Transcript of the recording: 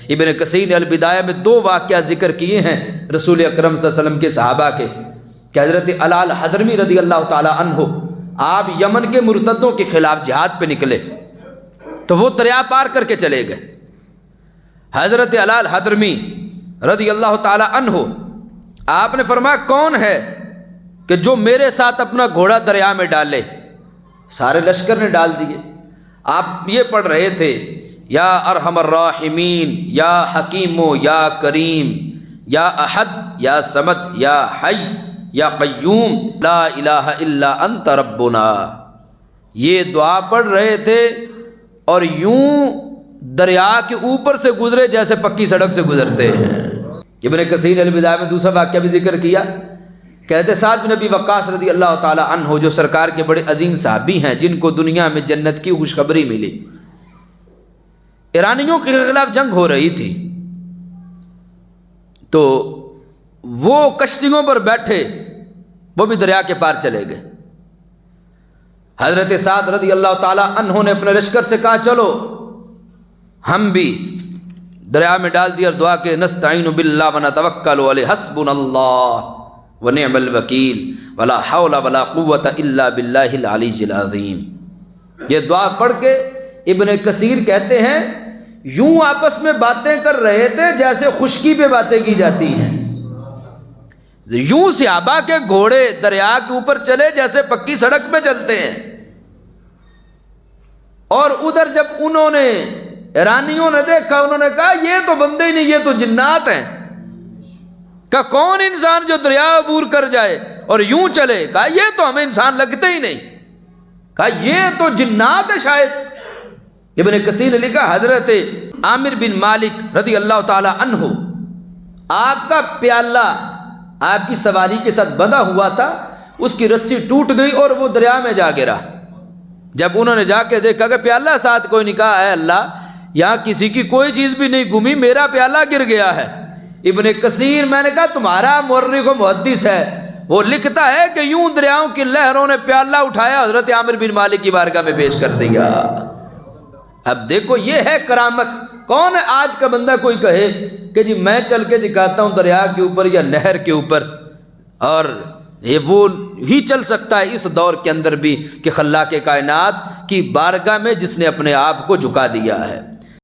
ابن کثیر نے البدایہ میں 2 واقعہ ذکر کیے ہیں رسول اکرم صلی اللہ علیہ وسلم کے صحابہ کے کہ حضرت الال حضرمی رضی اللہ تعالی عنہ آپ یمن کے مرتدوں کے خلاف جہاد پہ نکلے تو وہ دریا پار کر کے چلے گئے۔ حضرت الال حضرمی رضی اللہ تعالی عنہ آپ نے فرمایا کون ہے کہ جو میرے ساتھ اپنا گھوڑا دریا میں ڈالے؟ سارے لشکر نے ڈال دیے۔ آپ یہ پڑھ رہے تھے یا ارحم الراحمین یا حکیم یا کریم یا احد یا صمد یا حی یا قیوم لا الہ الا انت ربنا، یہ دعا پڑھ رہے تھے اور یوں دریا کے اوپر سے گزرے جیسے پکی سڑک سے گزرتے ہیں۔ ابن کثیر البدایہ میں دوسرا واقعہ بھی ذکر کیا، کہتے سعد بن ابی وقاص رضی اللہ تعالی عنہ جو سرکار کے بڑے عظیم صحابی ہیں جن کو دنیا میں جنت کی خوشخبری ملی، ایرانیوں کے خلاف جنگ ہو رہی تھی تو وہ کشتیوں پر بیٹھے وہ بھی دریا کے پار چلے گئے۔ حضرت سعد رضی اللہ تعالی عنہ نے اپنے لشکر سے کہا چلو ہم بھی دریا میں ڈال دیا اور دعا کہ نستعین باللہ ونتوکل علیہ حسبنا اللہ ونعم الوکیل ولا حول ولا قوت الا باللہ العلی العظیم۔ یہ دعا پڑھ کے ابن کثیر کہتے ہیں یوں آپس میں باتیں کر رہے تھے جیسے خشکی پہ باتیں کی جاتی ہیں، یوں صحابہ کے گھوڑے دریا کے اوپر چلے جیسے پکی سڑک پہ چلتے ہیں۔ اور ادھر جب انہوں نے ایرانیوں نے دیکھا انہوں نے کہا یہ تو بندے ہی نہیں، یہ تو جنات ہیں۔ کہ کون انسان جو دریا عبور کر جائے اور یوں چلے؟ کہا یہ تو ہمیں انسان لگتے ہی نہیں، کہا یہ تو جنات ہے شاید۔ ابن کثیر نے لکھا حضرت عامر بن مالک رضی اللہ تعالی عنہ آپ کا پیالہ آپ کی سواری کے ساتھ بندھا ہوا تھا، اس کی رسی ٹوٹ گئی اور وہ دریا میں جا گرا۔ جب انہوں نے جا کے دیکھا کہ پیالہ ساتھ کوئی نہیں، کہا اے اللہ یہاں کسی کی کوئی چیز بھی نہیں گمی، میرا پیالہ گر گیا ہے۔ ابن کثیر میں نے کہا تمہارا مورخ و محدث ہے، وہ لکھتا ہے کہ یوں دریاؤں کی لہروں نے پیالہ اٹھایا حضرت عامر بن مالک کی بارگاہ میں پیش کر دیا۔ اب دیکھو یہ ہے کرامت۔ کون ہے آج کا بندہ کوئی کہے کہ جی میں چل کے دکھاتا ہوں دریا کے اوپر یا نہر کے اوپر، اور یہ وہ ہی چل سکتا ہے اس دور کے اندر بھی کہ خلاق کائنات کی بارگاہ میں جس نے اپنے آپ کو جھکا دیا ہے۔